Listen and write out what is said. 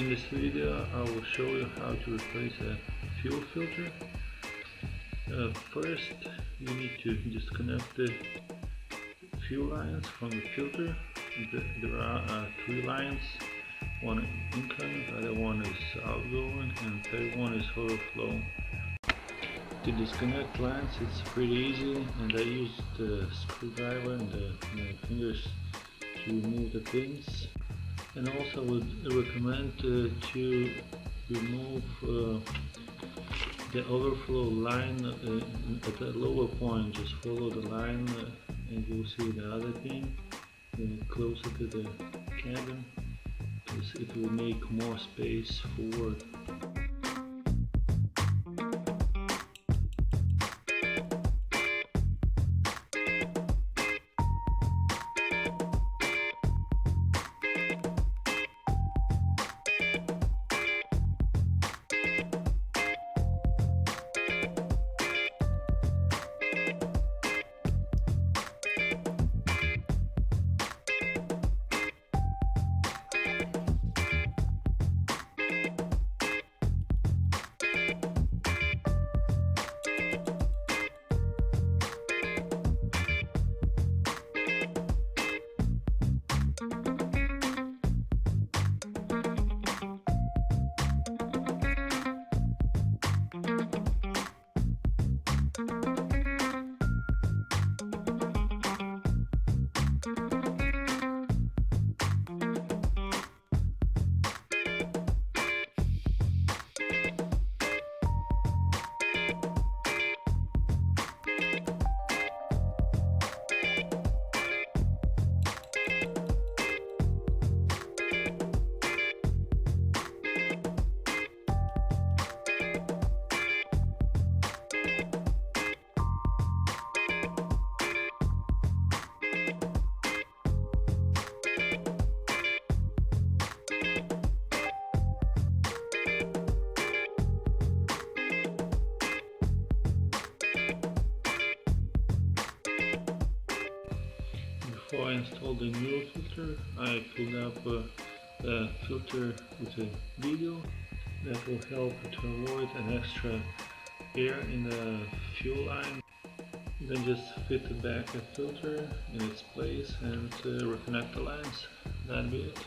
In this video I will show you how to replace a fuel filter. First you need to disconnect the fuel lines from the filter. There are three lines, one incoming, the other one is outgoing, and the third one is overflow. To disconnect lines it's pretty easy, and I used the screwdriver and my fingers to remove the pins. And also would recommend to remove the overflow line at the lower point. Just follow the line and you'll see the other pin closer to the cabin, because it will make more space forward. Before I installed the new filter, I filled up the filter with a video that will help to avoid an extra air in the fuel line. Then just fit back the filter in its place and reconnect the lines. That'll be it.